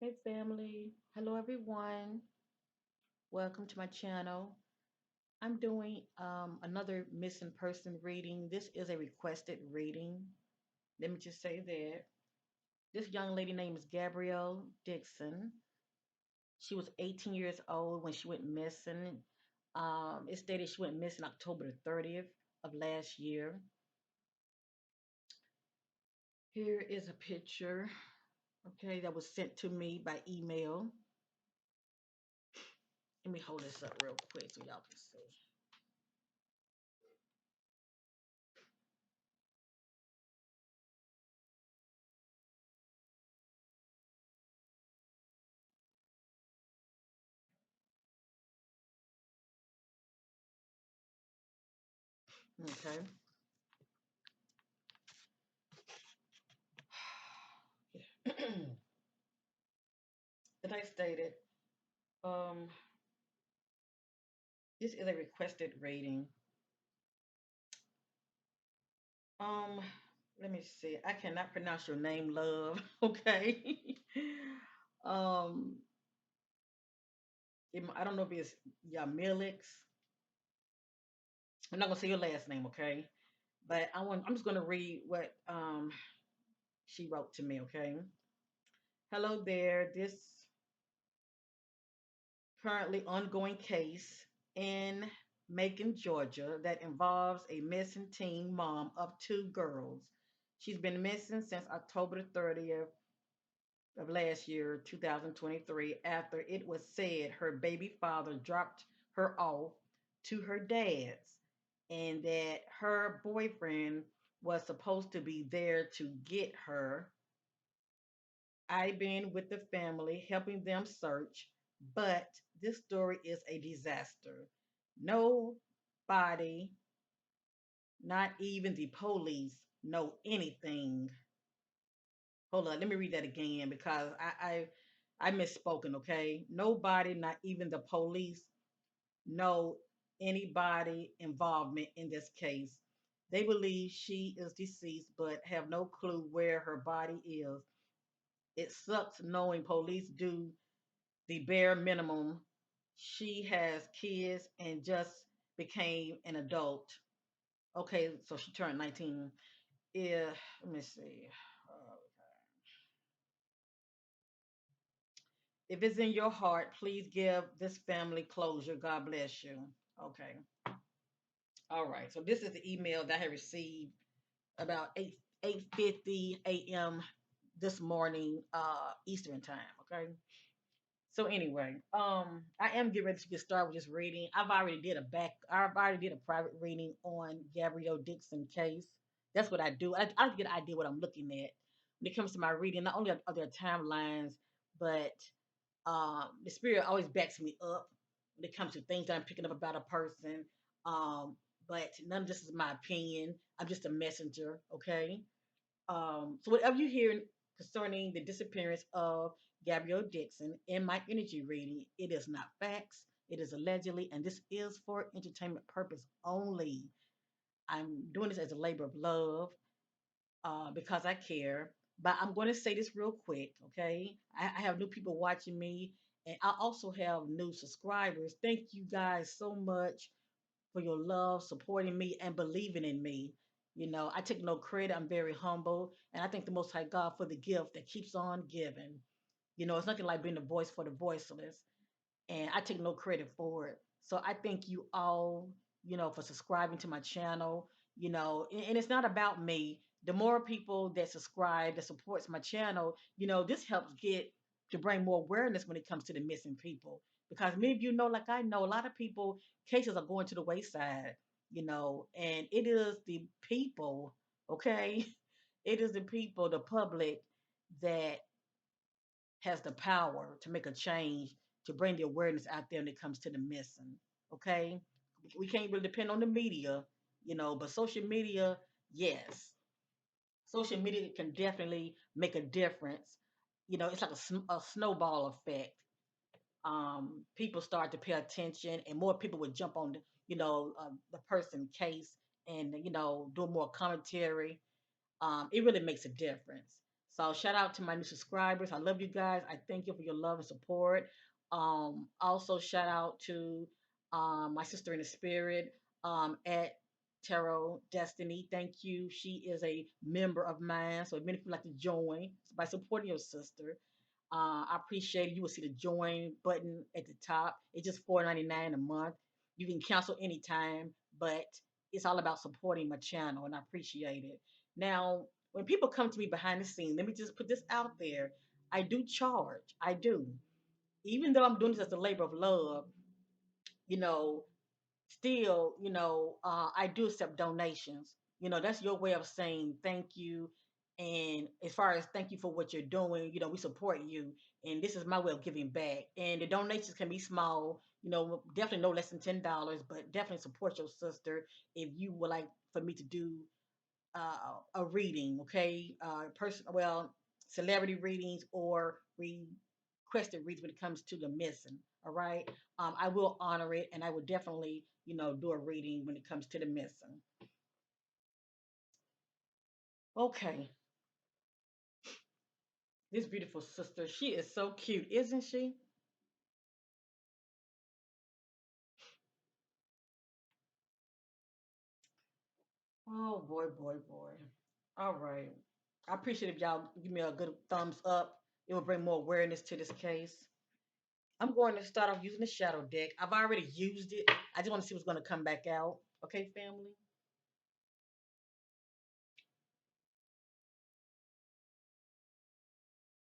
Hey family, hello everyone. Welcome to my channel. I'm doing another missing person reading. This is a requested reading. Let me just say that this young lady name is Gabrielle Dixon. She was 18 years old when she went missing. It stated she went missing October the 30th of last year. Here is a picture, okay, that was sent to me by email. Let me hold this up real quick so y'all can see. Okay. As I stated, um, this is a requested rating. Um, Let me see. I cannot pronounce your name, love. Okay. um, I don't know if it's Yamilix. I'm not gonna say your last name, okay? But I'm just gonna read what she wrote to me, okay? Hello there. This currently ongoing case in Macon, Georgia, that involves a missing teen mom of two girls. She's been missing since October the 30th of last year, 2023, after it was said her baby father dropped her off to her dad's and that her boyfriend was supposed to be there to get her. I've been with the family helping them search, but this story is a disaster. Nobody, not even the police, know anything. Hold on, let me read that again because I misspoken. Okay, nobody, not even the police, know anybody involvement in this case. They believe she is deceased, but have no clue where her body is. It sucks knowing police do the bare minimum. She has kids and just became an adult. Okay, so she turned 19. Yeah, let me see. If it's in your heart, please give this family closure. God bless you. Okay. All right. So this is the email that I had received about 8:50 a.m. this morning, Eastern time. Okay. So anyway, I am getting ready to get started with this reading. I've already did a private reading on Gabrielle Dixon case. That's what I do. I get an idea what I'm looking at when it comes to my reading. Not only are there timelines, but the spirit always backs me up when it comes to things that I'm picking up about a person. Um, but none of this is my opinion. I'm just a messenger. Okay. So whatever you hear concerning the disappearance of Gabrielle Dixon in my energy reading, it is not facts. It is allegedly, and this is for entertainment purpose only. I'm doing this as a labor of love because I care. But I'm going to say this real quick, okay? I have new people watching me, and I also have new subscribers. Thank you guys so much for your love, supporting me, and believing in me. You know, I take no credit. I'm very humble, and I thank the Most High God for the gift that keeps on giving. You know, it's nothing like being the voice for the voiceless, and I take no credit for it. So I thank you all, for subscribing to my channel. And it's not about me. The more people that subscribe, that supports my channel, this helps get to bring more awareness when it comes to the missing people. Because many of you know, like I know, a lot of people cases are going to the wayside. And it is the people, okay? It is the people, the public that has the power to make a change, to bring the awareness out there when it comes to the missing. Okay, we can't really depend on the media, but social media, yes, social media can definitely make a difference. It's like a snowball effect. People start to pay attention, and more people would jump on the person case and do more commentary. It really makes a difference. So shout out to my new subscribers. I love you guys. I thank you for your love and support. Also shout out to my sister in the spirit at Tarot Destiny. Thank you. She is a member of mine. So if many people like to join by supporting your sister, I appreciate it. You will see the join button at the top. It's just $4.99 a month. You can cancel anytime, but it's all about supporting my channel, and I appreciate it. Now, when people come to me behind the scenes, let me just put this out there. I do charge. I do. Even though I'm doing this as a labor of love, you know, still, I do accept donations. That's your way of saying thank you. And as far as thank you for what you're doing, we support you. And this is my way of giving back. And the donations can be small, definitely no less than $10, but definitely support your sister if you would like for me to do a reading, okay? Celebrity readings or requested readings when it comes to the missing, all right? I will honor it, and I will definitely, do a reading when it comes to the missing. Okay, this beautiful sister, she is so cute, isn't she? Oh boy, boy, boy. All right. I appreciate if y'all give me a good thumbs up. It will bring more awareness to this case. I'm going to start off using the shadow deck. I've already used it. I just want to see what's going to come back out. Okay, family?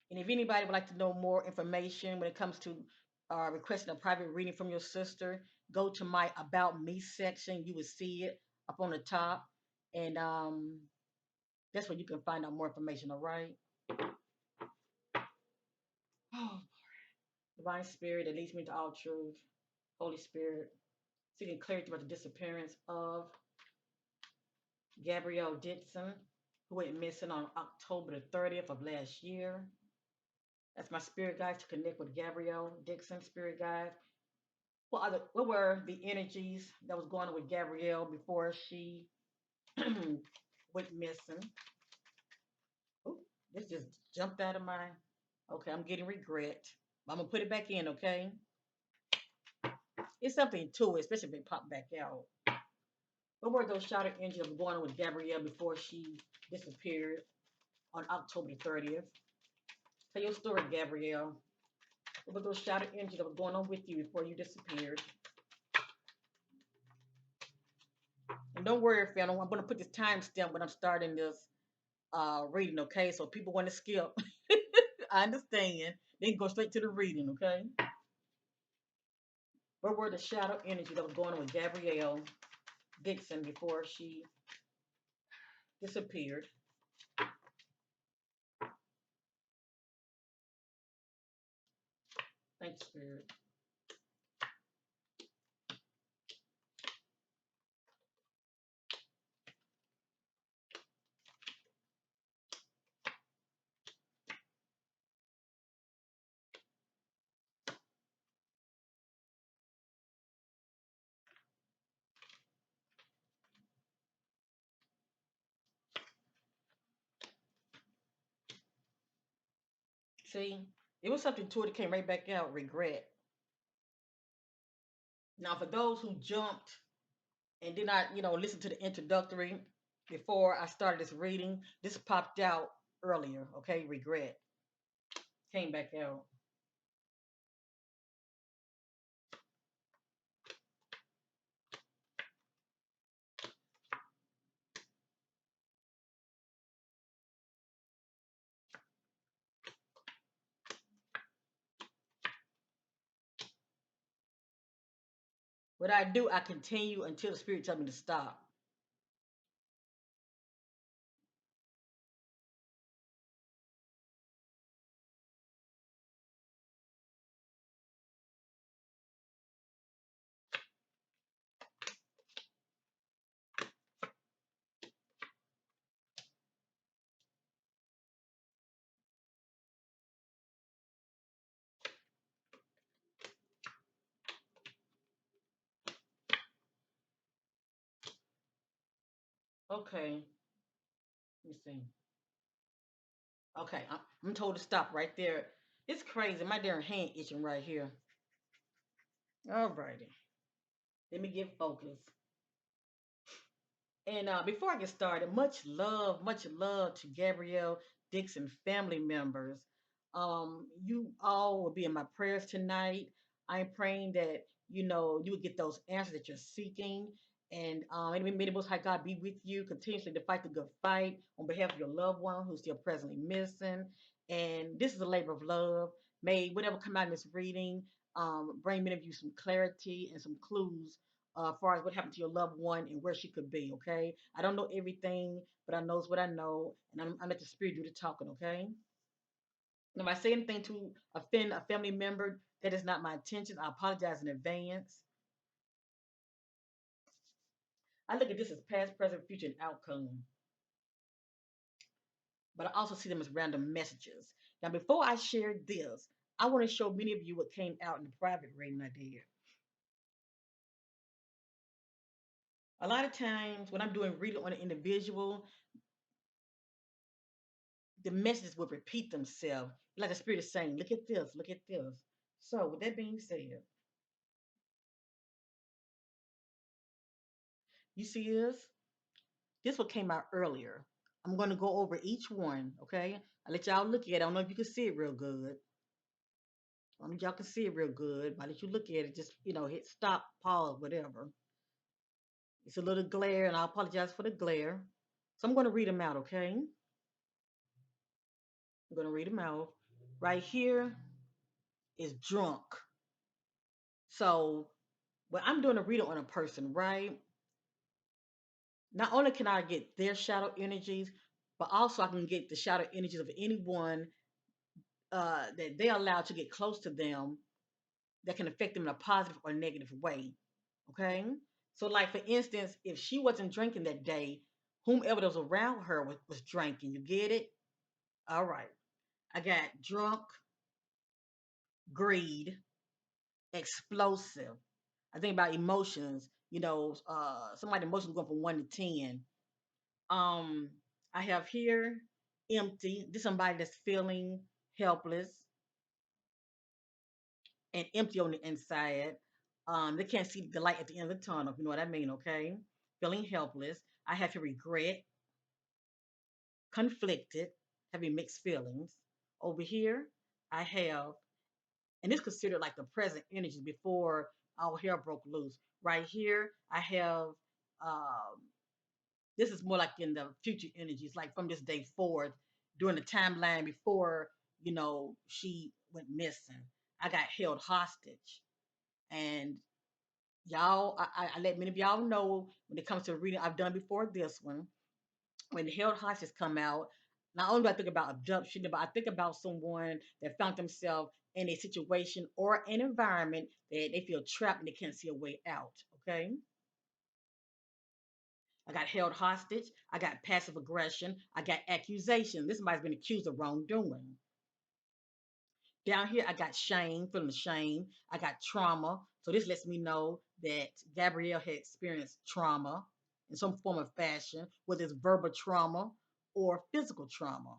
And if anybody would like to know more information when it comes to requesting a private reading from your sister, go to my About Me section. You will see it up on the top. And that's where you can find out more information, all right? Oh, divine spirit that leads me to all truth. Holy Spirit, seeking clarity about the disappearance of Gabrielle Dixon, who went missing on October the 30th of last year. That's my spirit guides to connect with Gabrielle Dixon, spirit guide. What were the energies that was going on with Gabrielle before she went missing? Ooh, this just jumped out of my. Okay, I'm getting regret. I'm gonna put it back in. Okay, it's something to it, especially if it popped back out. What were those shouted energies that was going on with Gabrielle before she disappeared on October the 30th? Tell your story, Gabrielle. What were those shouted energies that was going on with you before you disappeared? And don't worry, family. I'm going to put this timestamp when I'm starting this reading, okay? So people want to skip. I understand. They can go straight to the reading, okay? What were the shadow energy that was going on with Gabrielle Dixon before she disappeared? Thanks, Spirit. See, it was something to it that came right back out, regret. Now, for those who jumped and did not, listen to the introductory before I started this reading, this popped out earlier, okay? Regret came back out. What I do, I continue until the spirit tells me to stop. Okay, let me see. Okay, I'm told to stop right there. It's crazy. My darn hand itching right here. All righty. Let me get focused. And before I get started, much love to Gabrielle Dixon family members. You all will be in my prayers tonight. I'm praying that you will get those answers that you're seeking, and may the Most High God be with you continuously to fight the good fight on behalf of your loved one who's still presently missing. And this is a labor of love. May whatever come out in this reading bring many of you some clarity and some clues as far as what happened to your loved one and where she could be. Okay, I don't know everything, but I knows what I know, and I'm let the spirit do the talking. Okay, and if I say anything to offend a family member, that is not my intention. I apologize in advance. I look at this as past, present, future, and outcome, but I also see them as random messages. Now, before I share this, I want to show many of you what came out in the private reading I did. A lot of times when I'm doing reading on an individual, the messages will repeat themselves. Like the spirit is saying, look at this, look at this. So with that being said, you see this? This one came out earlier. I'm going to go over each one, okay? I let y'all look at it. I don't know if you can see it real good. I don't know if y'all can see it real good. But let you look at it, just hit stop, pause, whatever. It's a little glare, and I apologize for the glare. So I'm going to read them out, okay? I'm going to read them out. Right here is drunk. So when I'm doing a reading on a person, right? Not only can I get their shadow energies, but also I can get the shadow energies of anyone that they allow to get close to them that can affect them in a positive or negative way. Okay. So, like for instance, if she wasn't drinking that day, whomever was around her was drinking. You get it? All right. I got drunk, greed, explosive. I think about emotions. Somebody emotions going from 1 to 10. Um, I have here empty. This is somebody that's feeling helpless and empty on the inside. They can't see the light at the end of the tunnel, if you know what I mean, okay? Feeling helpless. I have here regret, conflicted, having mixed feelings. Over here, I have, and this is considered like the present energy before our hair broke loose. Right here, I have um, this is more like in the future energies, like from this day forward, during the timeline before, she went missing. I got held hostage. And y'all, I let many of y'all know when it comes to reading I've done before this one, when the held hostage come out, not only do I think about abduction, but I think about someone that found themselves in a situation or an environment that they feel trapped and they can't see a way out. Okay. I got held hostage. I got passive aggression. I got accusation. This somebody's been accused of wrongdoing. Down here, I got shame, feeling shame. I got trauma. So this lets me know that Gabrielle had experienced trauma in some form of fashion, whether it's verbal trauma or physical trauma.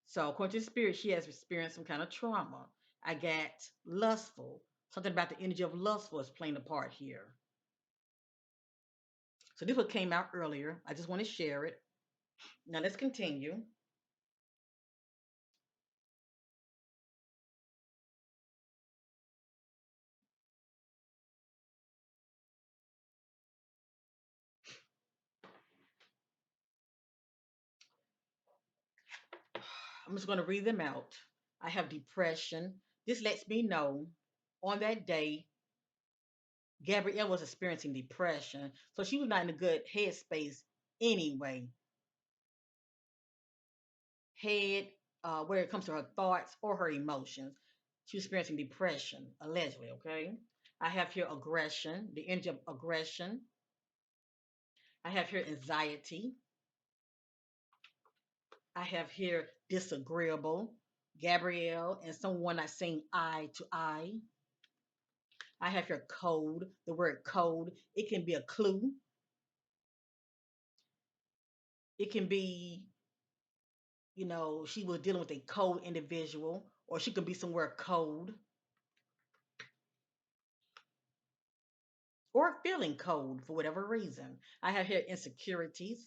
So according to the spirit, she has experienced some kind of trauma. I got lustful. Something about the energy of lustful is playing a part here. So this what came out earlier. I just want to share it. Now let's continue. I'm just going to read them out. I have depression. This lets me know on that day, Gabrielle was experiencing depression. So she was not in a good headspace anyway. Head, where it comes to her thoughts or her emotions. She was experiencing depression, allegedly, okay? I have here aggression, the energy of aggression. I have here anxiety. I have here disagreeable. Gabrielle and someone I sing eye to eye. I have here code, the word code. It can be a clue. It can be she was dealing with a cold individual, or she could be somewhere cold or feeling cold for whatever reason. I have here insecurities,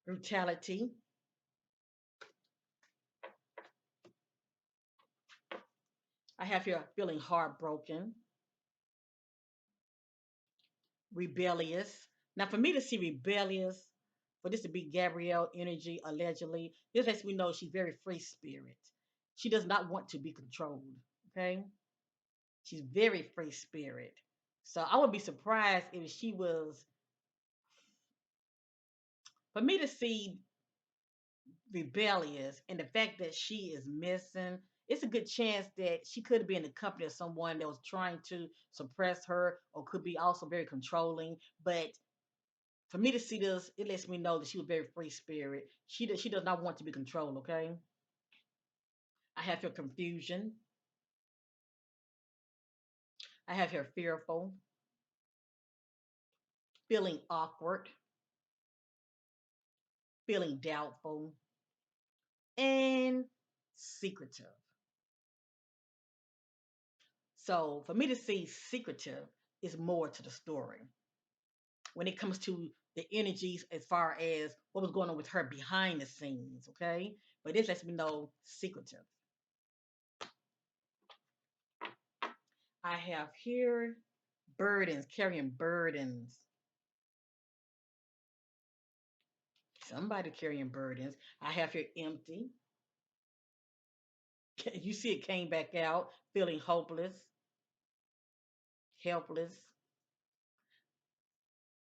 brutality. I have here feeling heartbroken, rebellious. Now, for me to see rebellious, for this to be Gabrielle energy, allegedly, this lets me know she's very free spirit. She does not want to be controlled. Okay, she's very free spirit. So I would be surprised if she was. For me to see rebellious and the fact that she is missing, it's a good chance that she could be in the company of someone that was trying to suppress her or could be also very controlling. But for me to see this, it lets me know that she was very free spirit. She does not want to be controlled. Okay, I have her confusion. I have her fearful, feeling awkward, feeling doubtful, and secretive. So for me to see secretive is more to the story when it comes to the energies as far as what was going on with her behind the scenes. Okay, but this lets me know secretive. I have here burdens, carrying burdens. Somebody carrying burdens. I have here empty. You see, it came back out, feeling hopeless, helpless,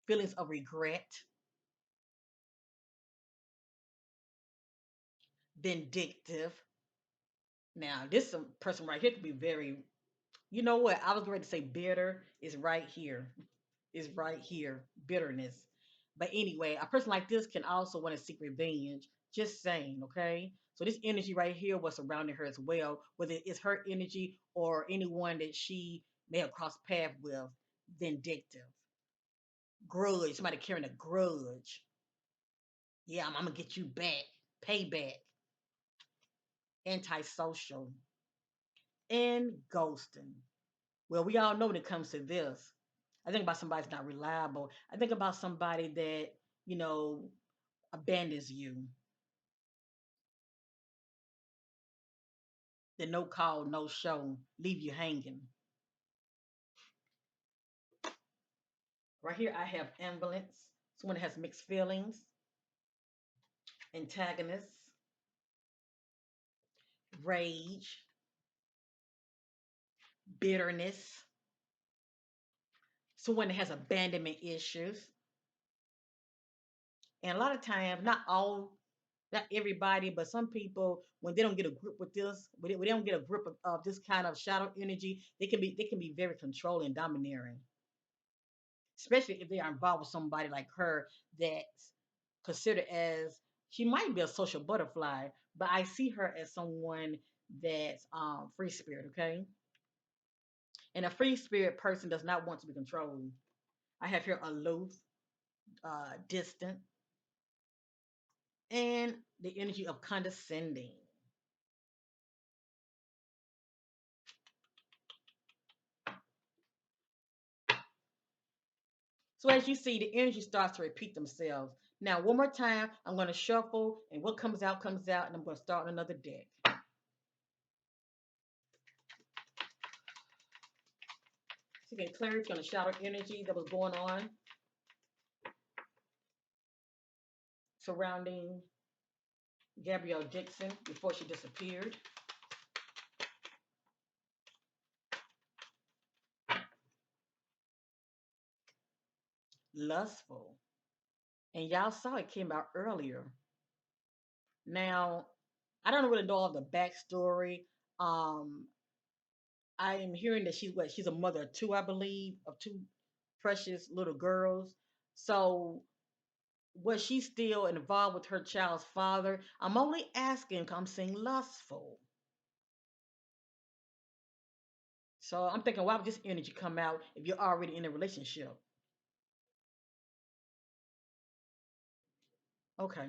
feelings of regret, vindictive. Now, this person right here could be very, you know what? I was ready to say bitter is right here. Is right here. Bitterness. But anyway, a person like this can also want to seek revenge. Just saying, okay? So this energy right here was surrounding her as well, whether it's her energy or anyone that she may have crossed paths with. Vindictive. Grudge. Somebody carrying a grudge. Yeah, I'm gonna get you back. Payback. Antisocial. And ghosting. Well, we all know when it comes to this, I think about somebody that's not reliable. I think about somebody that, you know, abandons you. The no call, no show, leave you hanging. Right here, I have ambivalence. Someone that has mixed feelings, antagonist, rage, bitterness. Someone that has abandonment issues. And a lot of times, not everybody, but some people, when they don't get a grip with this, when they don't get a grip of this kind of shadow energy, they can be very controlling, domineering, especially if they are involved with somebody like her that's considered as she might be a social butterfly, but I see her as someone that's free spirit, okay? And a free spirit person does not want to be controlled. I have here aloof, distant, and the energy of condescending. So as you see, the energy starts to repeat themselves. Now, one more time, I'm going to shuffle, and what comes out, and I'm going to start another deck. So again, clarity going to shadow energy that was going on surrounding Gabrielle Dixon before she disappeared. Lustful. And y'all saw it came out earlier. Now, I don't really know all the backstory. Um, I am hearing that she's a mother of two, I believe, of two precious little girls. So was she still involved with her child's father? I'm only asking 'cause I'm saying lustful. So I'm thinking, why would this energy come out if you're already in a relationship? Okay.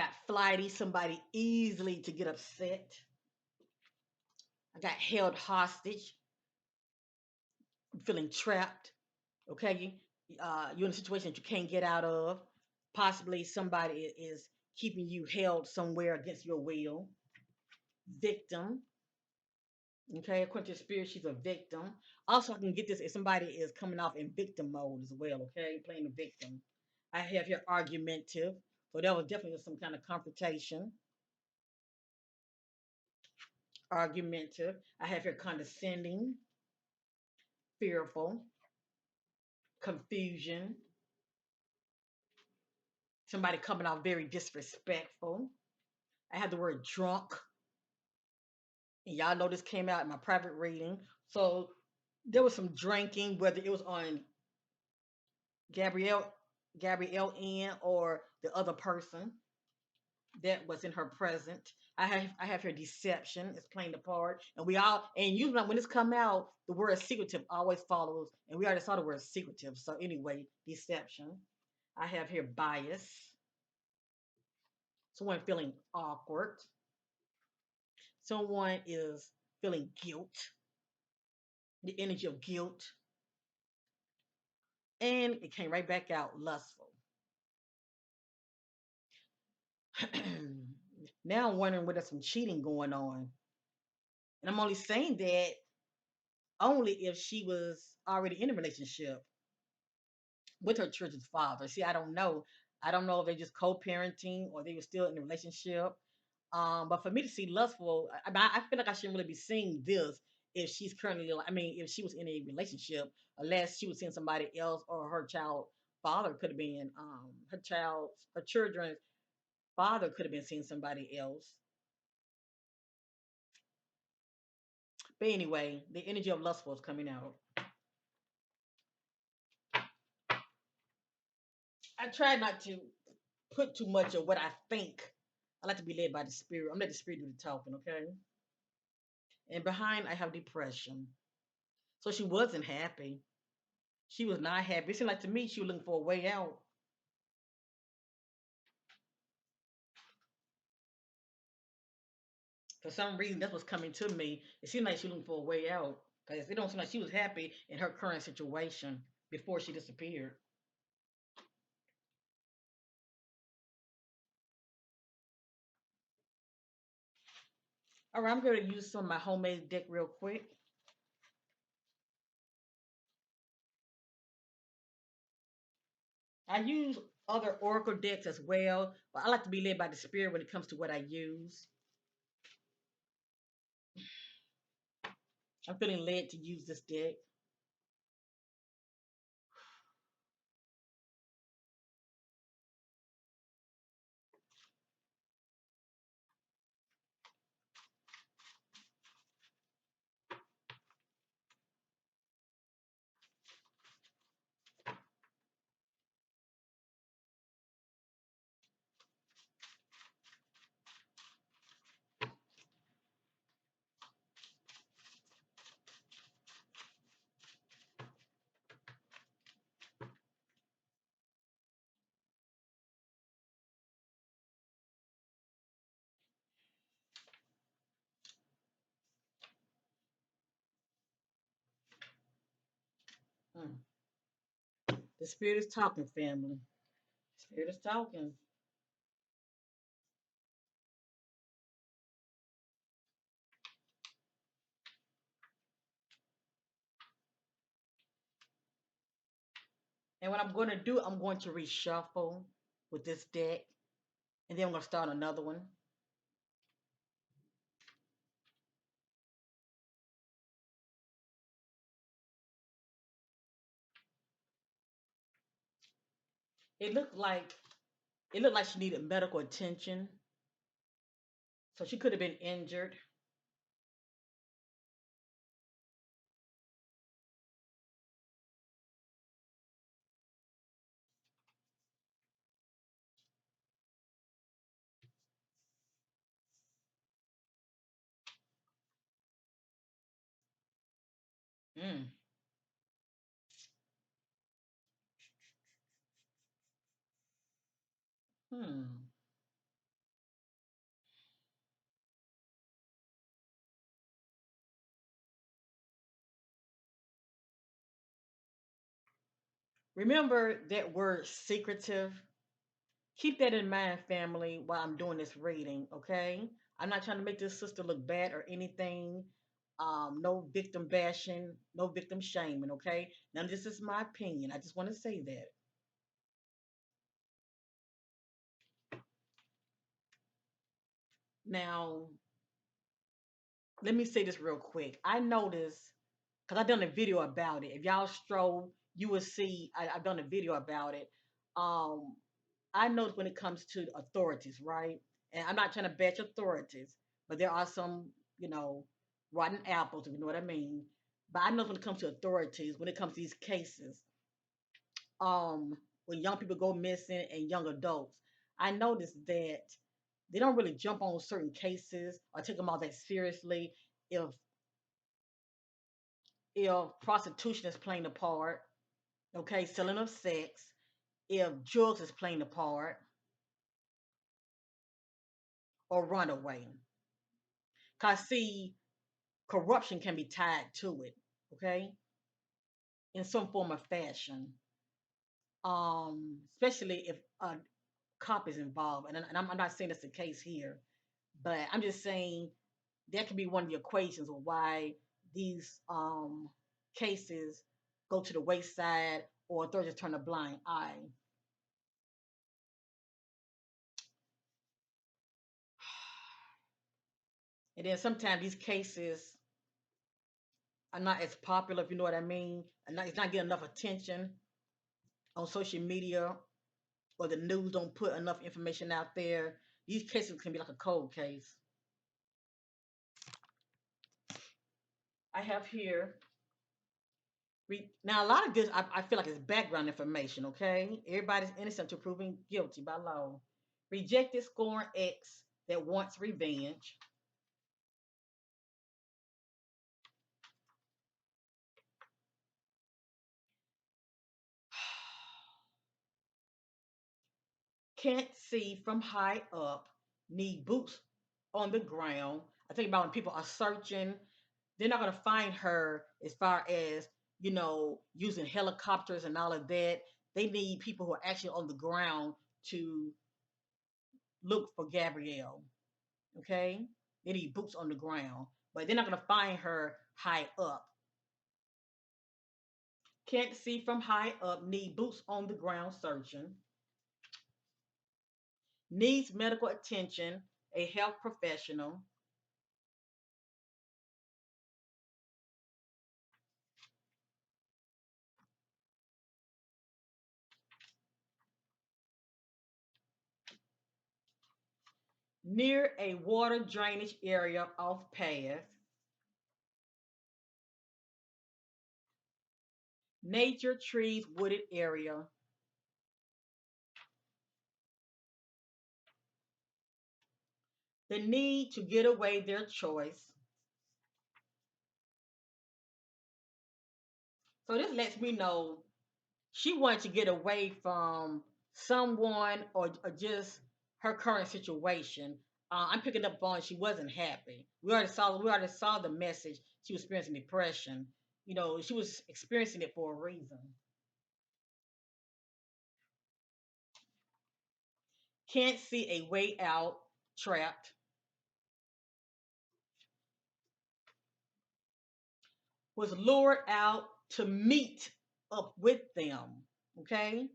got flighty, somebody easily to get upset. I got held hostage, feeling trapped. Okay, you're in a situation that you can't get out of. Possibly somebody is keeping you held somewhere against your will. Victim. Okay, according to spirit, she's a victim. Also, I can get this if somebody is coming off in victim mode as well. Okay, playing the victim. I have here argumentative. So that was definitely some kind of confrontation. Argumentative. I have here condescending, fearful, confusion. Somebody coming off very disrespectful. I have the word drunk. And y'all know this came out in my private reading. So there was some drinking, whether it was on Gabrielle Gabrielle N or the other person that was in her present. I have her deception is playing the part, and we all and usually when it's come out, the word secretive always follows, and we already saw the word secretive. So anyway, deception. I have here bias. Someone feeling awkward. Someone is feeling guilt, the energy of guilt, and it came right back out lustful. Now I'm wondering whether there's some cheating going on. And I'm only saying that only if she was already in a relationship with her children's father. See, I don't know. I don't know if they're just co-parenting or they were still in a relationship. But for me to see lustful, I feel like I shouldn't really be seeing this if she's currently, I mean, if she was in a relationship, unless she was seeing somebody else or her child father could have been, her children's father could have been seeing somebody else. But anyway, the energy of lustful is coming out. I try not to put too much of what I think. I like to be led by the spirit. I'm letting the spirit do the talking, okay? And behind, I have depression. So she wasn't happy. She was not happy. It seemed like to me she was looking for a way out. For some reason, that's what's coming to me. It seemed like she was looking for a way out. Because it don't seem like she was happy in her current situation before she disappeared. All right, I'm going to use some of my homemade deck real quick. I use other oracle decks as well, but I like to be led by the spirit when it comes to what I use. I'm feeling led to use this deck. Mm. The spirit is talking, family. Spirit is talking. And what I'm going to do, I'm going to reshuffle with this deck, and then I'm going to start another one. It looked like it looked like she needed medical attention, so she could have been injured. Mm. Hmm. Remember that word secretive? Keep that in mind, family, while I'm doing this reading, okay? I'm not trying to make this sister look bad or anything. No victim bashing, no victim shaming, okay? Now, this is my opinion. I just want to say that. Now, let me say this real quick. I noticed, because I've done a video about it. If y'all stroll, you will see I've done a video about it. Um, I notice when it comes to authorities, right? And I'm not trying to bash authorities, but there are some, you know, rotten apples, if you know what I mean. But I know when it comes to authorities, when it comes to these cases, um, when young people go missing and young adults, I noticed that they don't really jump on certain cases or take them all that seriously. If if prostitution is playing a part, okay, selling of sex, if drugs is playing a part, or runaway. Cause see, corruption can be tied to it, okay, in some form of fashion. Especially if a cop is involved, and I'm not saying that's the case here, but I'm just saying that could be one of the equations of why these cases go to the wayside or authorities turn a blind eye. And then sometimes these cases are not as popular, if you know what I mean. And it's not getting enough attention on social media, or the news don't put enough information out there. These cases can be like a cold case. I have here. Now, a lot of this, I feel like it's background information, okay? Everybody's innocent to proving guilty by law. Rejected scorn ex that wants revenge. Can't see from high up. Need boots on the ground. I think about when people are searching, they're not going to find her as far as, using helicopters and all of that. They need people who are actually on the ground to look for Gabrielle. Okay? They need boots on the ground. But they're not going to find her high up. Can't see from high up, need boots on the ground searching. Needs medical attention, a health professional. Near a water drainage area off path. Nature, trees, wooded area. The need to get away, their choice. So this lets me know she wanted to get away from someone, or just her current situation. I'm picking up on she wasn't happy. We already saw the message. She was experiencing depression. She was experiencing it for a reason. Can't see a way out, trapped. Was lured out to meet up with them. Okay?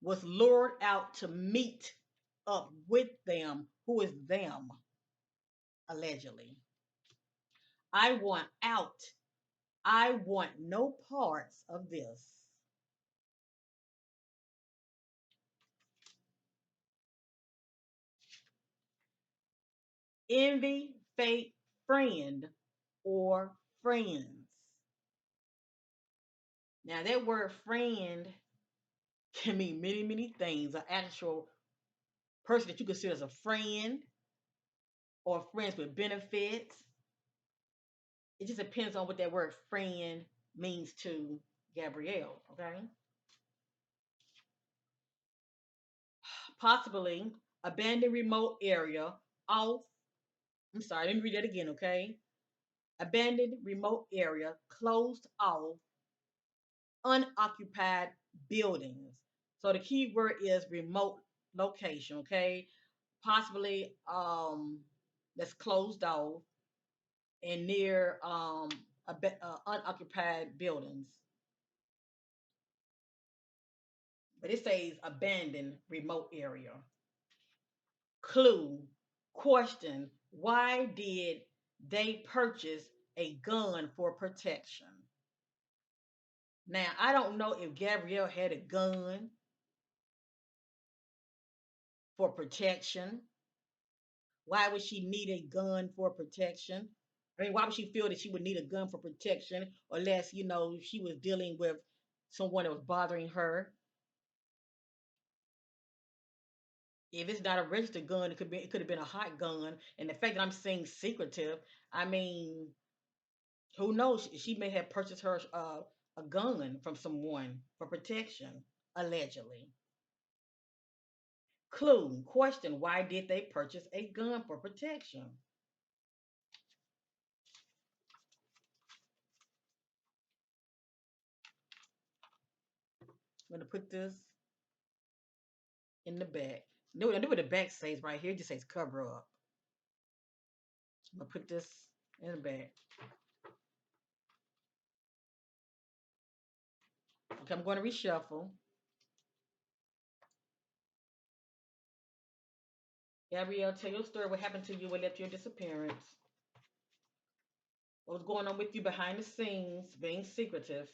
Was lured out to meet up with them. Who is them? Allegedly. I want out. I want no parts of this. Envy, fate, friend, or friends. Now, that word friend can mean many, many things. An actual person that you consider as a friend, or friends with benefits. It just depends on what that word friend means to Gabrielle, okay? Possibly abandoned remote area off. I'm sorry, let me read that again, okay? Abandoned remote area closed off, unoccupied buildings. So the key word is remote location, okay? Possibly that's closed off and near unoccupied buildings. But it says abandoned remote area. Clue, question, why did they purchase a gun for protection? Now, I don't know if Gabrielle had a gun for protection. Why would she need a gun for protection? I mean, why would she feel that she would need a gun for protection unless, she was dealing with someone that was bothering her? If it's not a registered gun, it could have been a hot gun. And the fact that I'm saying secretive, I mean, who knows? She may have purchased her a gun from someone for protection, allegedly. Clue, question, why did they purchase a gun for protection? I'm gonna put this in the back. No, I know what the back says right here. It just says cover up. I'm gonna put this in the back. Okay, I'm going to reshuffle. Gabrielle, tell your story. What happened to you? What led to your disappearance? What was going on with you behind the scenes, being secretive?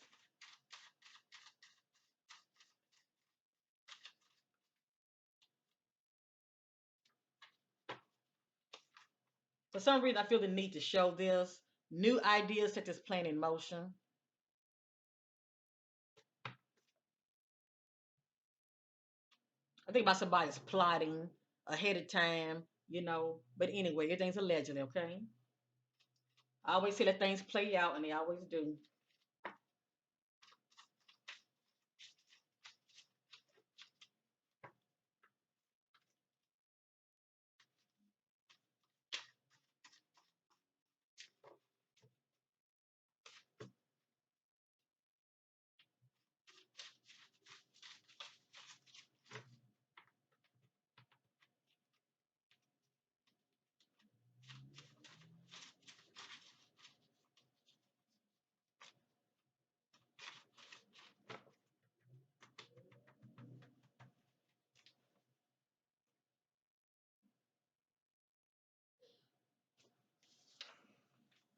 For some reason, I feel the need to show this. New ideas set this plan in motion. I think about somebody's plotting ahead of time. But anyway, everything's allegedly, okay? I always see that things play out, and they always do.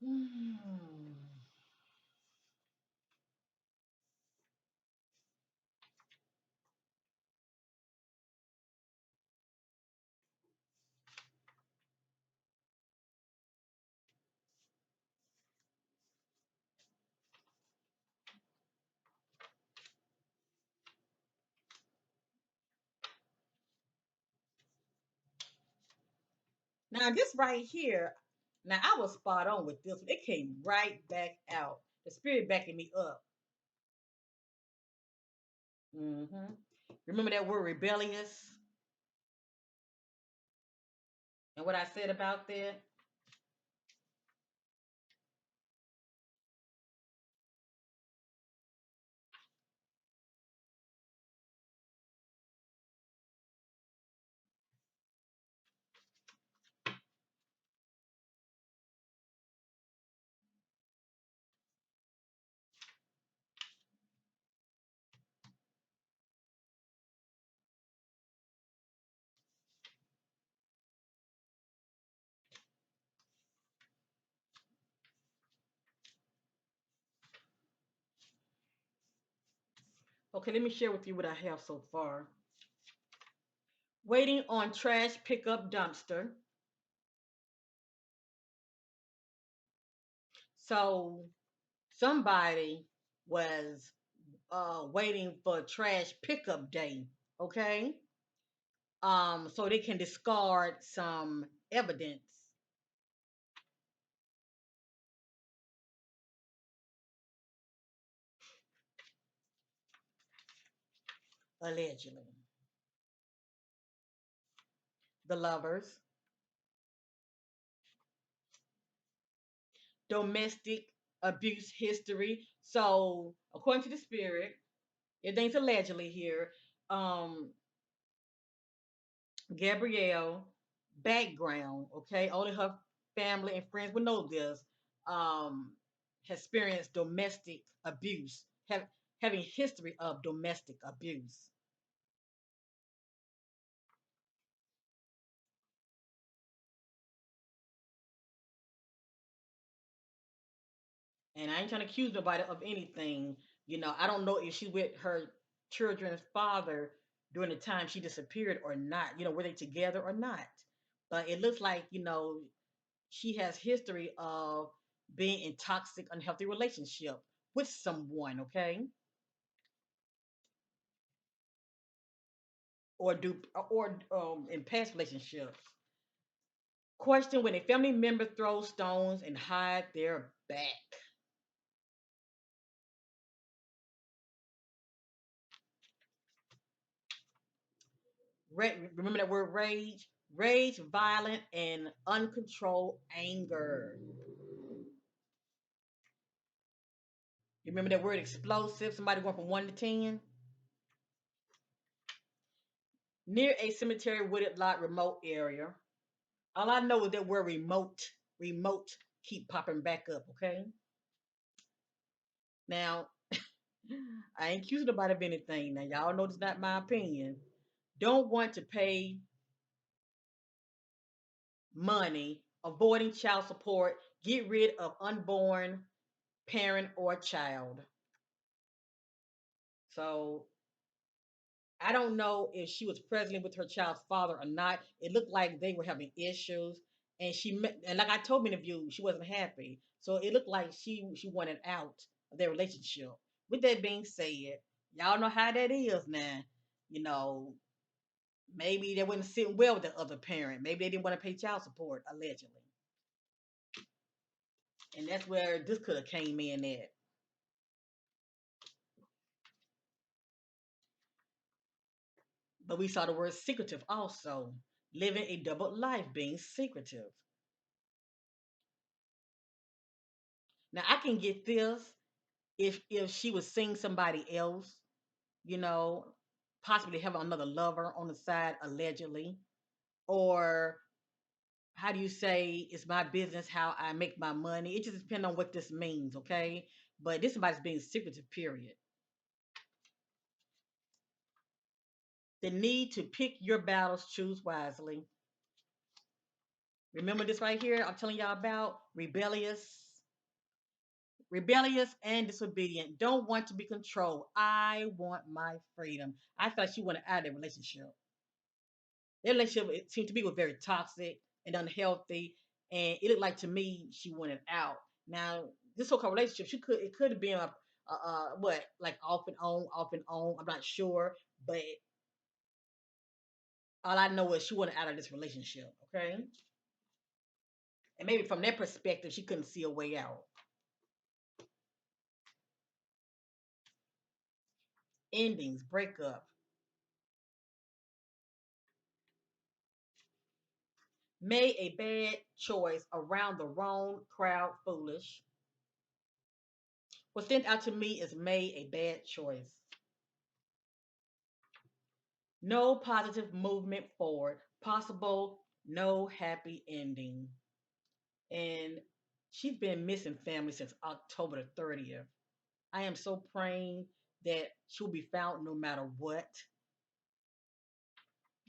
Hmm. Now this right here, now I was spot on with this one. It came right back out. The spirit backing me up. Hmm. Remember that word rebellious and what I said about that? Okay, let me share with you what I have so far. Waiting on trash pickup dumpster. So somebody was waiting for trash pickup day. Okay, so they can discard some evidence, allegedly. The lovers, domestic abuse history. So according to the spirit, Everything's allegedly here. Um, Gabrielle background, okay, only her family and friends would know this. Has experienced domestic abuse, having history of domestic abuse. And I ain't trying to accuse nobody of anything. I don't know if she with her children's father during the time she disappeared or not. Were they together or not? But it looks like, she has history of being in toxic, unhealthy relationship with someone, okay? Or in past relationships. Question: when a family member throws stones and hide their back. Remember that word rage? Rage, violent, and uncontrolled anger. You remember that word explosive? Somebody going from 1 to 10? Near a cemetery, wooded lot, remote area. All I know is that word remote keep popping back up, okay? Now, I ain't accusing nobody of anything. Now, y'all know this is not my opinion. Don't want to pay money, avoiding child support, get rid of unborn parent or child. So I don't know if she was presently with her child's father or not. It looked like they were having issues, and and like I told me in the view, she wasn't happy. So it looked like she wanted out of their relationship. With that being said, y'all know how that is now. You know, maybe they wasn't sitting well with the other parent. Maybe they didn't want to pay child support, allegedly, and that's where this could have came in at. But we saw the word secretive also, living a double life, being secretive. Now I can get this if she was seeing somebody else, you know, possibly having another lover on the side, allegedly, or how do you say it's my business how I make my money? It just depends on what this means, okay? But this somebody's being secretive, period. The need to pick your battles, choose wisely. Remember this right here I'm telling y'all about? Rebellious and disobedient. Don't want to be controlled. I want my freedom. I felt like she wanted out of the relationship. Their relationship, it seemed to me, was very toxic and unhealthy, and it looked like to me she wanted out. Now, this so-called relationship, it could have been what, like off and on, off and on. I'm not sure, but all I know is she wanted out of this relationship. Okay, and maybe from that perspective, she couldn't see a way out. Endings, breakup, made a bad choice around the wrong crowd, foolish. What sent out to me is made a bad choice. No positive movement forward. Possible no happy ending. And she's been missing family since October the 30th. I am so praying that she'll be found no matter what.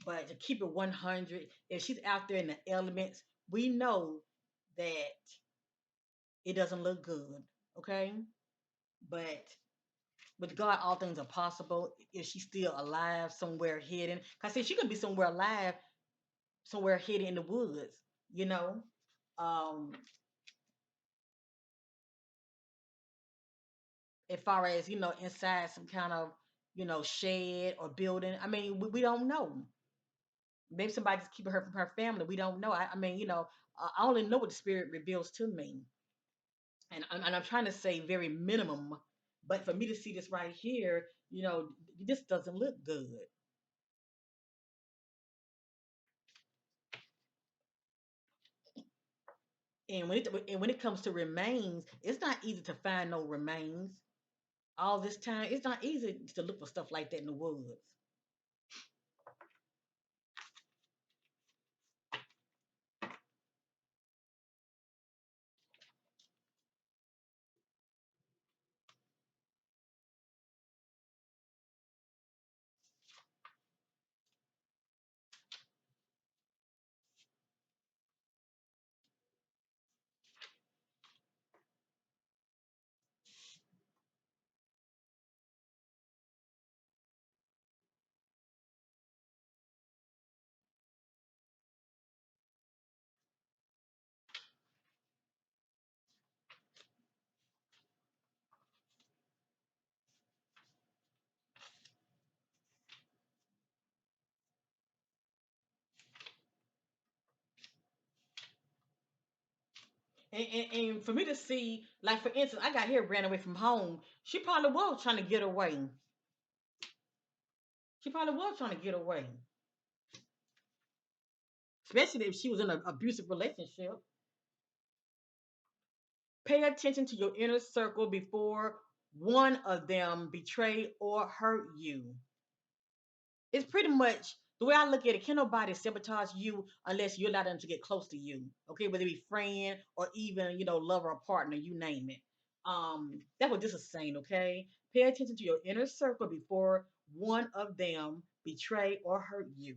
But to keep it 100, if she's out there in the elements, we know that it doesn't look good. Okay? But with God, all things are possible. If she's still alive somewhere hidden, because see, she could be somewhere alive, somewhere hidden in the woods, you know. Um, as far as inside some kind of shed or building. I mean, we don't know. Maybe somebody's keeping her from her family. We don't know. I mean, I only know what the spirit reveals to me, and I'm trying to say very minimum. But for me to see this right here, this doesn't look good. And when it comes to remains, it's not easy to find no remains. all this time. It's not easy to look for stuff like that in the woods. And for me to see, like for instance, I got here ran away from home. She probably was trying to get away. She probably was trying to get away, especially if she was in an abusive relationship. Pay attention to your inner circle before one of them betray or hurt you. It's pretty much the way I look at it. Can nobody sabotage you unless you allow them to get close to you? Okay, whether it be friend or even lover or partner, you name it. That's what this is saying. Okay, pay attention to your inner circle before one of them betray or hurt you.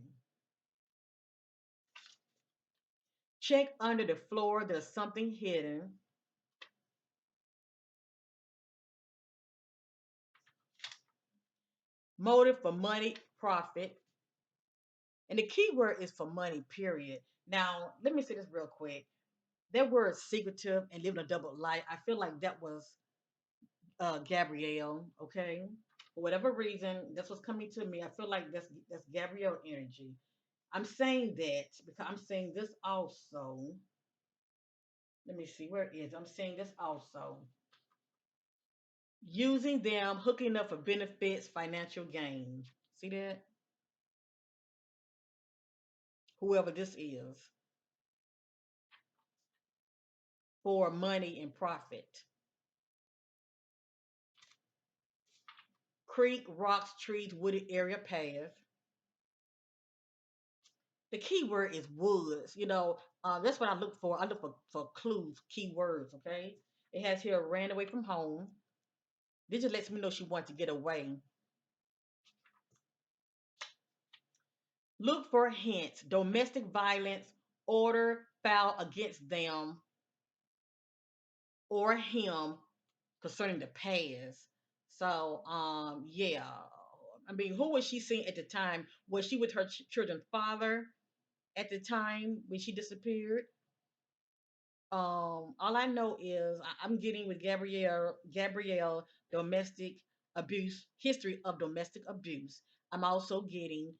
Check under the floor. There's something hidden. Motive for money, profit, and the key word is for money. Period. Now, let me say this real quick. That word secretive and living a double life, I feel like that was Gabrielle, okay? For whatever reason, that's what's coming to me. I feel like that's Gabrielle energy. I'm saying that because I'm saying this also. Let me see where it is. I'm saying this also. Using them, hooking up for benefits, financial gain. See that? Whoever this is, for money and profit. Creek, rocks, trees, wooded area, path. The key word is woods. That's what I look for. I look for clues, keywords. Okay. It has here ran away from home. This just lets me know she wants to get away. Look for hints. Domestic violence, order filed against them or him concerning the past. So, yeah. I mean, who was she seeing at the time? Was she with her children's father at the time when she disappeared? All I know is I'm getting with Gabrielle domestic abuse, history of domestic abuse. I'm also getting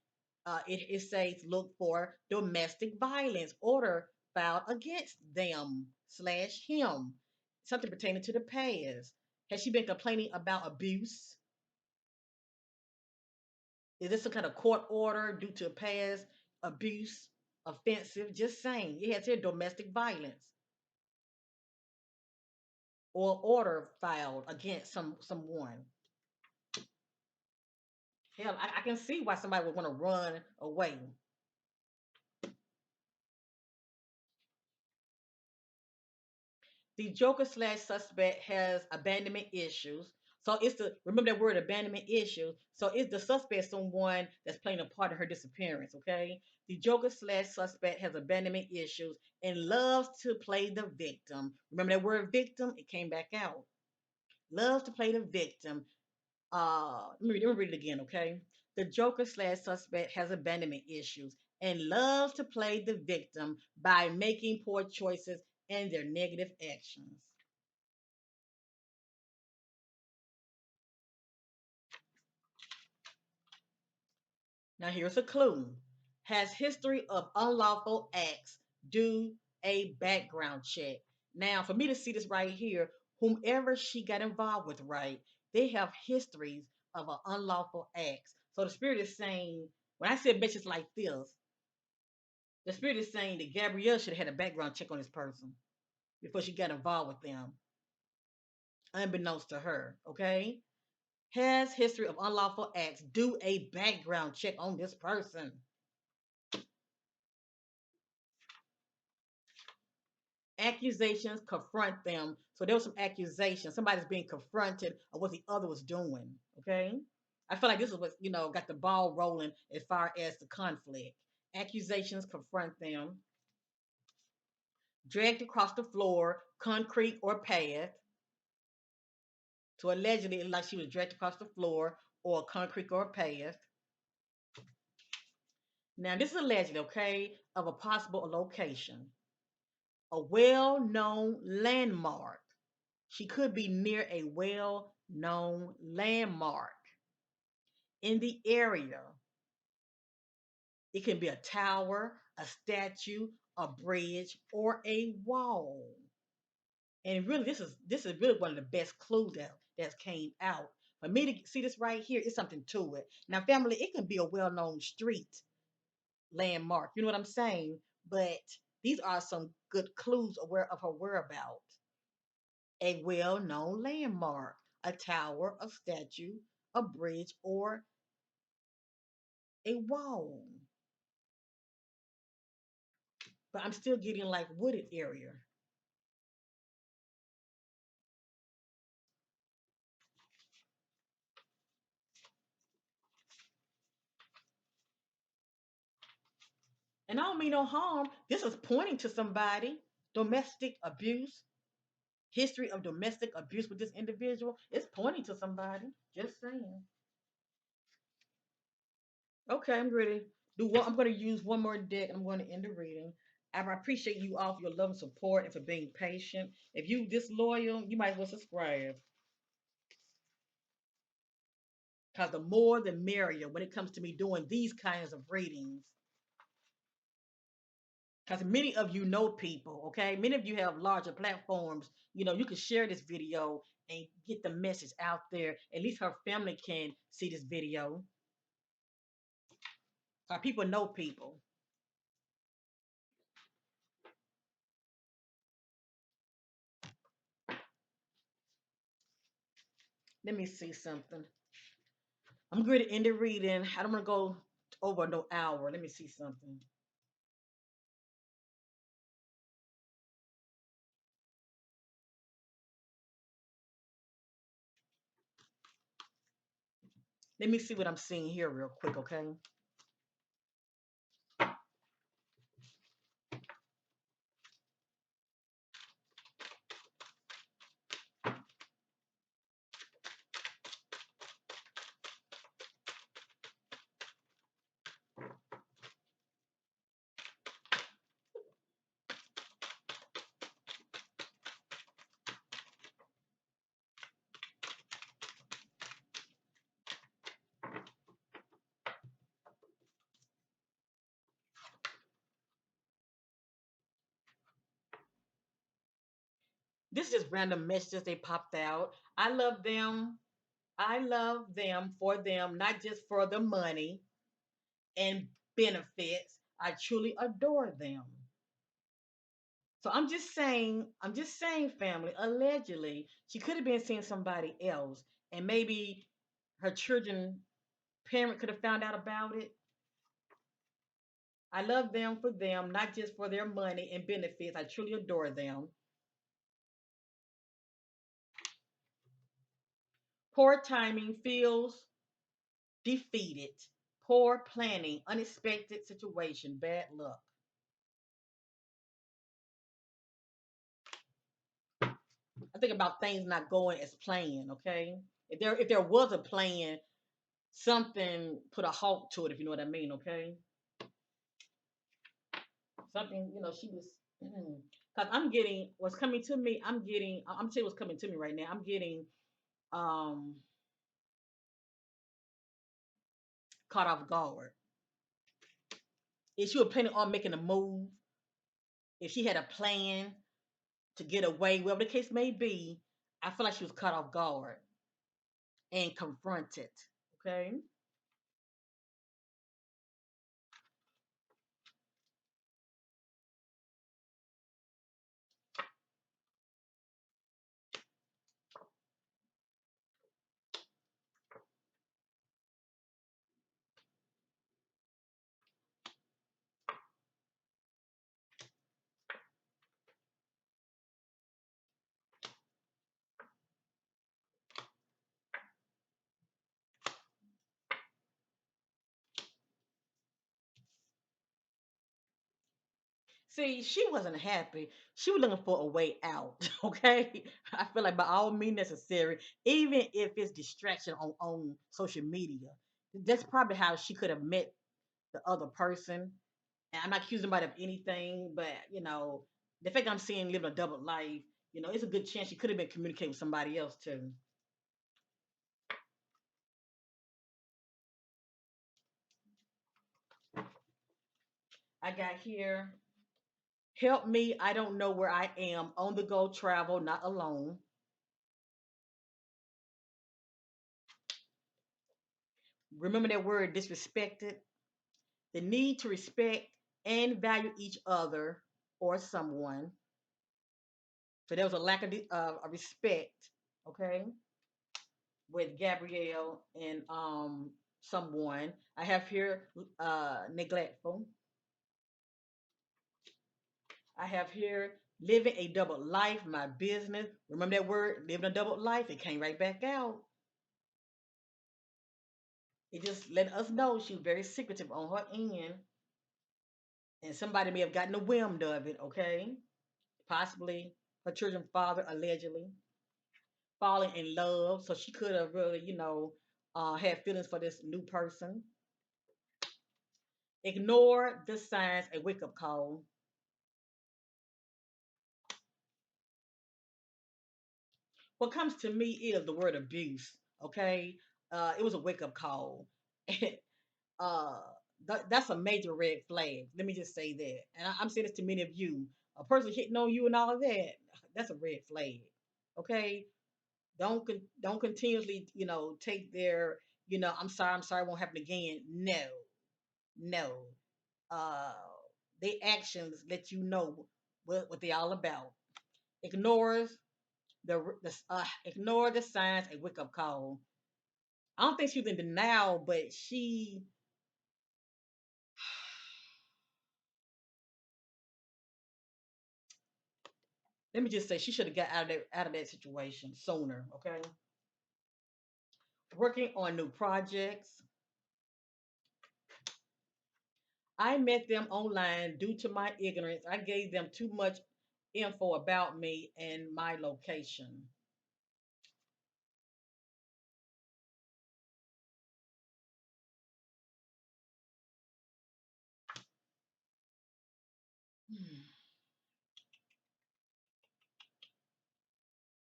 it says look for domestic violence, order filed against them slash him, something pertaining to the past. Has she been complaining about abuse? Is this some kind of court order due to past abuse, offensive? Just saying. It has here domestic violence or order filed against someone. Hell, I can see why somebody would want to run away. The Joker slash suspect has abandonment issues. So it's the remember that word abandonment issues. So is the suspect someone that's playing a part in her disappearance? Okay. The Joker slash suspect has abandonment issues and loves to play the victim. Remember that word victim? It came back out. Loves to play the victim. Let me read it again, okay? The Joker slash suspect has abandonment issues and loves to play the victim by making poor choices and their negative actions. Now here's a clue. Has history of unlawful acts. Do a background check. Now, for me to see this right here, whomever she got involved with, right, they have histories of unlawful acts. So the spirit is saying, when I say bitches like this, the spirit is saying that Gabrielle should have had a background check on this person before she got involved with them, unbeknownst to her. Okay. Has history of unlawful acts. Do a background check on this person. Accusations, confront them. So there was some accusations. Somebody's being confronted of what the other was doing. Okay. I feel like this is what, got the ball rolling as far as the conflict. Accusations, confront them. Dragged across the floor, concrete or path. So allegedly, like she was dragged across the floor or concrete or path. Now, this is allegedly, okay, of a possible location. A well known landmark. She could be near a well known landmark in the area. It can be a tower, a statue, a bridge, or a wall. And really, this is really one of the best clues that's came out. For me to see this right here, it's something to it. Now, family, it can be a well-known street landmark. You know what I'm saying? But these are some good clues of her whereabouts. A well-known landmark, a tower, a statue, a bridge, or a wall. But I'm still getting like wooded area. And I don't mean no harm. This is pointing to somebody. Domestic abuse, history of domestic abuse with this individual. It's pointing to somebody. Just saying. Okay, I'm ready. I'm going to use one more deck. I'm going to end the reading. I appreciate you all for your love and support and for being patient. If you disloyal, you might as well subscribe. Because the more the merrier when it comes to me doing these kinds of readings. Because many of you know people, okay? Many of you have larger platforms. You can share this video and get the message out there. At least her family can see this video. People know people. Let me see something. I'm going to end the reading. I don't want to go over no hour. Let me see something. Let me see what I'm seeing here real quick, okay? This is just random messages they popped out. I love them. I love them for them, not just for the money and benefits. I truly adore them. So I'm just saying, family, allegedly, she could have been seeing somebody else, and maybe her children parent could have found out about it. I love them for them, not just for their money and benefits. I truly adore them. Poor timing, feels defeated. Poor planning, unexpected situation, bad luck. I think about things not going as planned, okay? If there was a plan, something put a halt to it, if you know what I mean, okay? Something, she was because I'm getting what's coming to me, I'm saying what's coming to me right now. I'm getting um caught off guard. If she was planning on making a move, if she had a plan to get away, whatever the case may be, I feel like she was caught off guard and confronted. Okay. See, she wasn't happy. She was looking for a way out. Okay, I feel like by all means necessary, even if it's distraction on social media, that's probably how she could have met the other person. And I'm not accusing anybody of anything, but the fact I'm seeing living a double life, it's a good chance she could have been communicating with somebody else too. I got here. Help me. I don't know where I am. On the go travel, not alone. Remember that word disrespected? The need to respect and value each other or someone. So there was a lack of respect, okay, with Gabrielle and someone. I have here neglectful. I have here living a double life, my business. Remember that word, living a double life? It came right back out. It just let us know she was very secretive on her end, and somebody may have gotten a whim of it, okay? Possibly her children's father, allegedly falling in love, so she could have really, had feelings for this new person. Ignore the signs, a wake up call. What comes to me is the word abuse, okay? It was a wake up call. uh, that's a major red flag. Let me just say that. And I'm saying this to many of you. A person hitting on you and all of that, that's a red flag. Okay? Don't continuously, take their, I'm sorry, it won't happen again. No, no. Uh, their actions let you know what they all about. Ignores ignore the signs, a wake up call. I don't think she was in denial, but let me just say she should have got out of that situation sooner. Okay, working on new projects. I met them online due to my ignorance. I gave them too much info about me and my location. Hmm.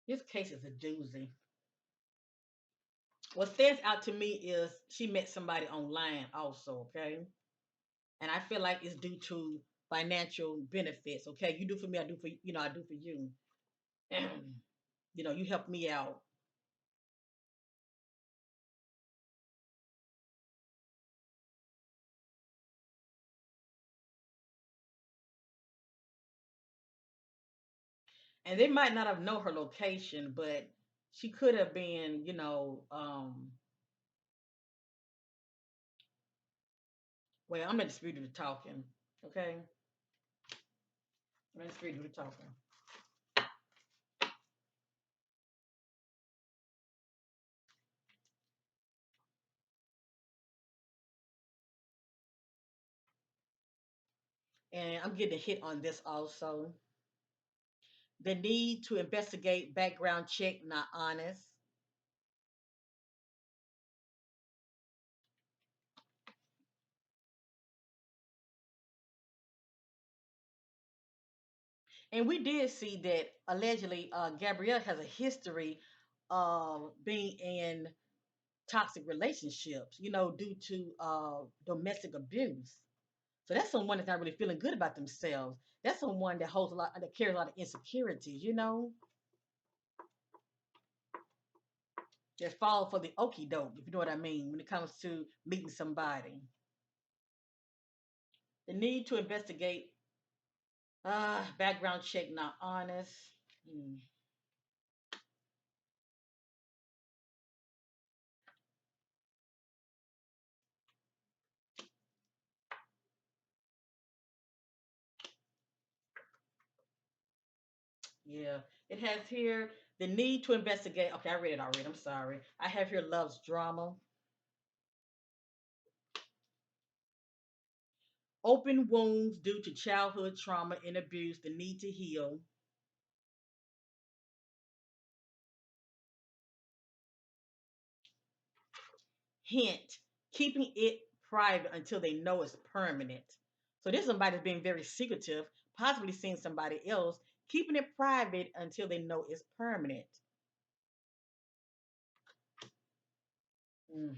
This case is a doozy. What stands out to me is she met somebody online also, okay? And I feel like it's due to financial benefits. Okay, you do for me, I do for I do for you. You help me out. And they might not have known her location, but she could have been, well, I'm not disputing the talking. Okay, I'm not disputing the talking. And I'm getting a hit on this also. The need to investigate background check, not honest. And we did see that allegedly Gabrielle has a history of being in toxic relationships, due to domestic abuse. So that's someone that's not really feeling good about themselves. That's someone that that carries a lot of insecurities, that fall for the okey doke, if you know what I mean, when it comes to meeting somebody. The need to investigate, background check, not honest. Hmm. Yeah, it has here the need to investigate. Okay, I read it already. I'm sorry. I have here loves drama. Open wounds due to childhood trauma and abuse, the need to heal. Hint, keeping it private until they know it's permanent. So this is somebody that's being very secretive, possibly seeing somebody else, keeping it private until they know it's permanent. Mm.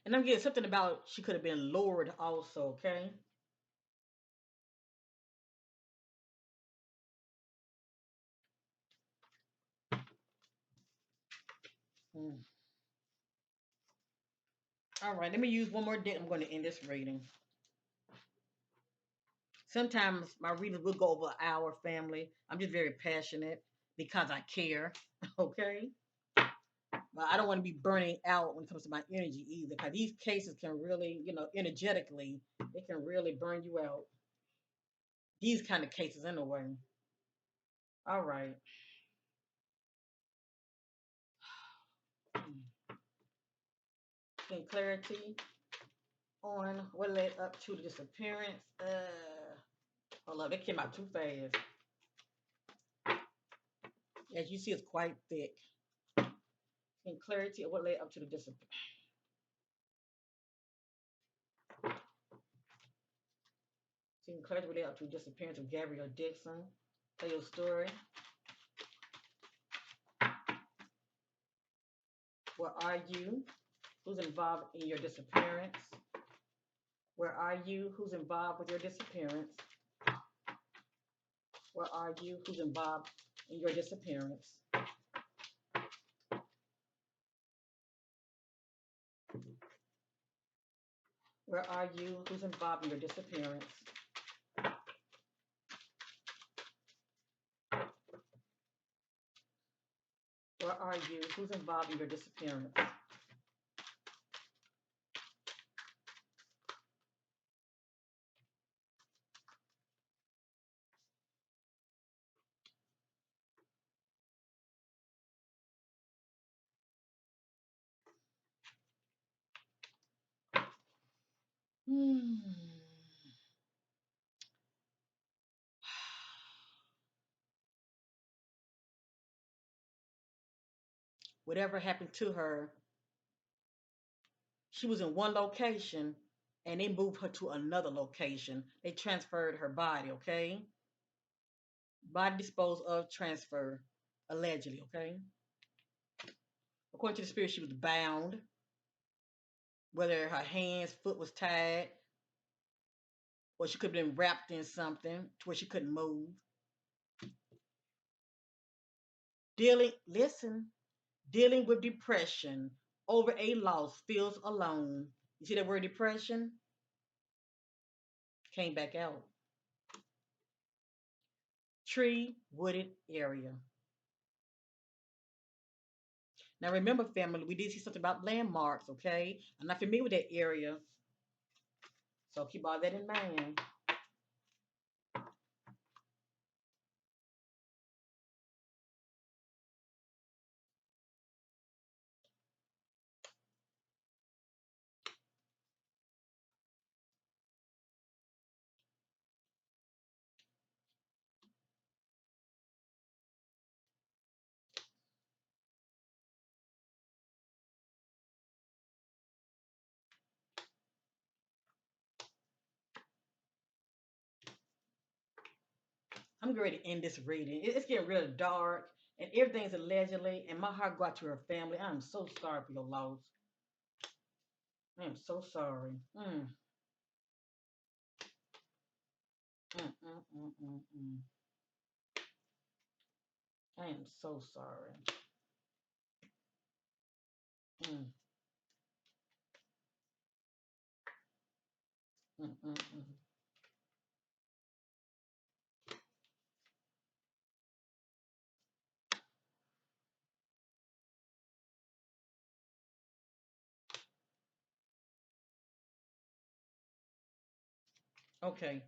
And I'm getting something about she could have been lured also, okay? Mm. All right, let me use one more deck. I'm going to end this reading. Sometimes my readings will go over an hour, family. I'm just very passionate because I care, okay? But I don't want to be burning out when it comes to my energy either, because these cases can really, energetically, it can really burn you out. These kind of cases, anyway. All right. Getting clarity on what led up to the disappearance. Hold up, it came out too fast. As you see, it's quite thick. Getting clarity of what led up to the disappearance. Getting clarity what led up to the disappearance of Gabriella Dixon. Tell your story. Where are you? Who's involved in your disappearance? Where are you? Who's involved with your disappearance? Where are you? Who's involved in your disappearance? Where are you? Who's involved in your disappearance? Where are you? Who's involved in your disappearance? Hmm. Whatever happened to her, she was in one location and they moved her to another location. They transferred her body, okay? Body disposed of, transfer, allegedly, okay? According to the spirit, she was bound, whether her hands, foot was tied, or she could have been wrapped in something to where she couldn't move. Listen, dealing with depression over a loss, feels alone. You see that word depression? Came back out. Tree, wooded area. Now remember, family, we did see something about landmarks, okay? I'm not familiar with that area, so keep all that in mind. I'm ready to end this reading. It's getting really dark, and everything's allegedly, and my heart go out to her family. I'm so sorry for your loss. I am so sorry. Mm, mm, mm, mm, mm. I am so sorry. Mm, mm. Okay,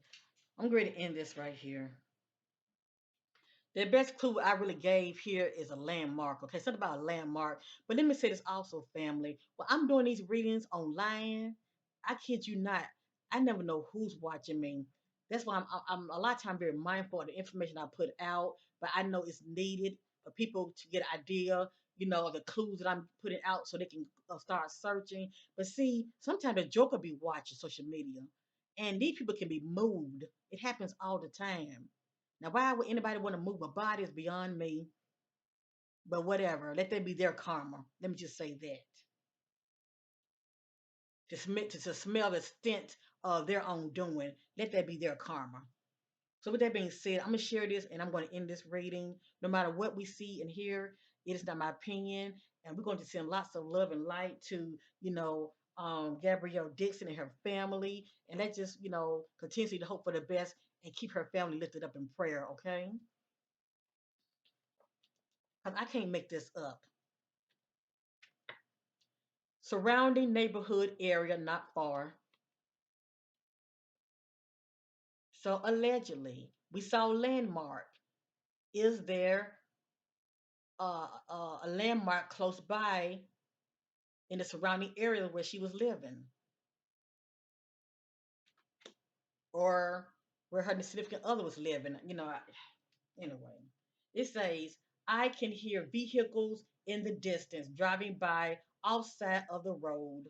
I'm going to end this right here. The best clue I really gave here is a landmark. Okay, something about a landmark. But let me say this also, family. When I'm doing these readings online, I kid you not, I never know who's watching me. That's why I'm a lot of times very mindful of the information I put out, but I know it's needed for people to get an idea, of the clues that I'm putting out so they can start searching. But see, sometimes the joker be watching social media, and these people can be moved. It happens all the time. Now, why would anybody want to move a body is beyond me, but whatever. Let that be their karma. Let me just say that. To smell the stint of their own doing, let that be their karma. So, with that being said, I'm going to share this and I'm going to end this reading. No matter what we see and hear, it is not my opinion. And we're going to send lots of love and light to, Gabrielle Dixon and her family. And let's just, continue to hope for the best and keep her family lifted up in prayer, okay? Because I can't make this up. Surrounding neighborhood area not far. So allegedly, we saw landmark. Is there a landmark close by in the surrounding area where she was living, or where her significant other was living? Anyway, it says I can hear vehicles in the distance driving by outside of the road.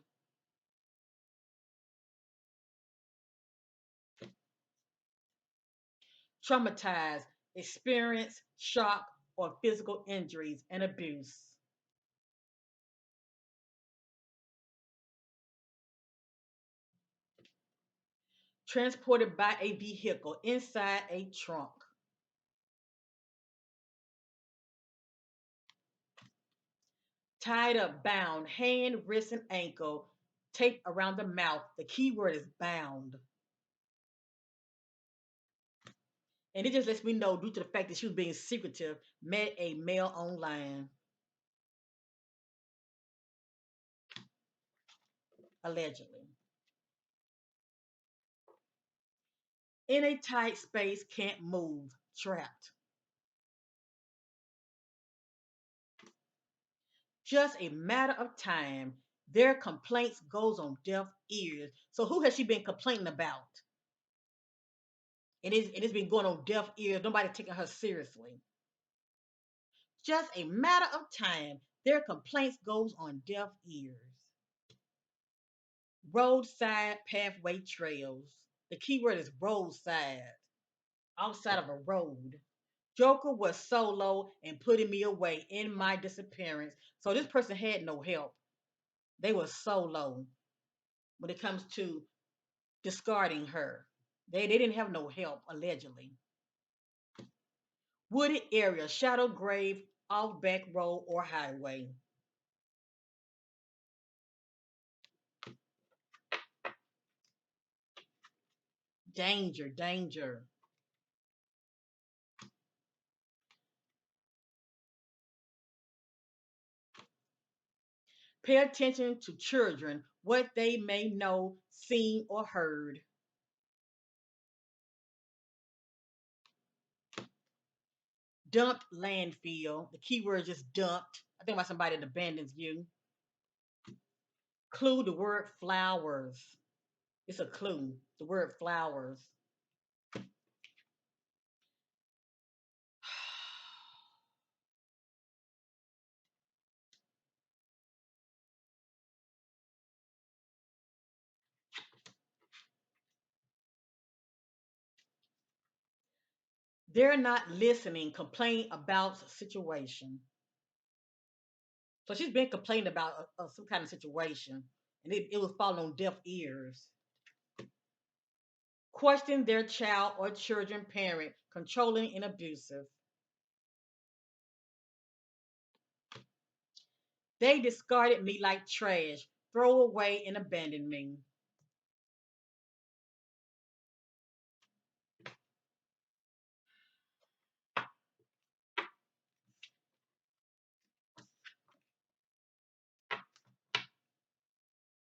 Traumatized, experience shock or physical injuries and abuse. Transported by a vehicle inside a trunk. Tied up, bound, hand, wrist, and ankle, taped around the mouth. The key word is bound. And it just lets me know, due to the fact that she was being secretive, met a male online, allegedly. In a tight space, can't move, trapped. Just a matter of time. Their complaints goes on deaf ears. So who has she been complaining about? It has been going on deaf ears. Nobody taking her seriously. Just a matter of time. Their complaints goes on deaf ears. Roadside pathway trails. The key word is roadside, outside of a road. Joker was solo and putting me away in my disappearance. So this person had no help. They were solo when it comes to discarding her. They didn't have no help, allegedly. Wooded area, shadow grave, off back road or highway. Danger, danger. Pay attention to children, what they may know, seen, or heard. Dumped landfill. The keyword is dumped. I think about somebody that abandons you. Clue the word flowers. It's a clue. The word flowers. They're not listening. Complain about situation. So she's been complaining about some kind of situation, and it was falling on deaf ears. Question their child or children parent, controlling and abusive. They discarded me like trash, throw away and abandon me.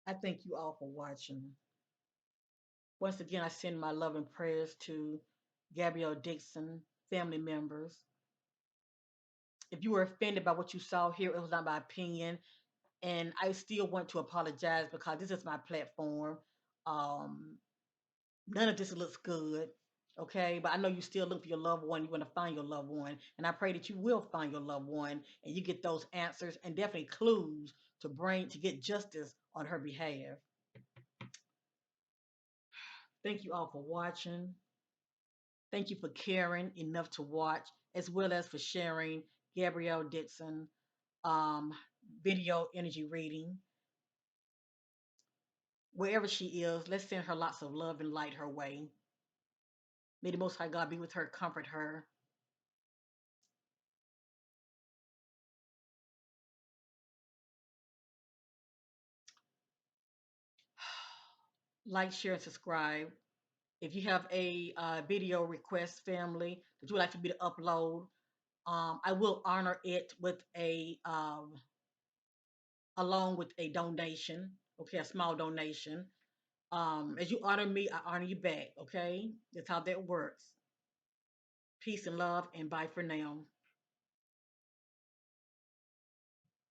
I thank you all for watching. Once again, I send my love and prayers to Gabrielle Dixon, family members. If you were offended by what you saw here, it was not my opinion. And I still want to apologize because this is my platform. Um, None of this looks good. Okay, but I know you still look for your loved one. You want to find your loved one, and I pray that you will find your loved one and you get those answers and definitely clues to bring to get justice on her behalf. Thank you all for watching. Thank you for caring enough to watch, as well as for sharing Gabrielle Dixon um, video energy reading. Wherever she is, let's send her lots of love and light her way. May the Most High God be with her, comfort her. Like, share, and subscribe. If you have a video request, family, that you would like for me to upload, I will honor it with a along with a donation. Okay, a small donation. As you honor me, I honor you back. Okay, that's how that works. Peace and love, and bye for now.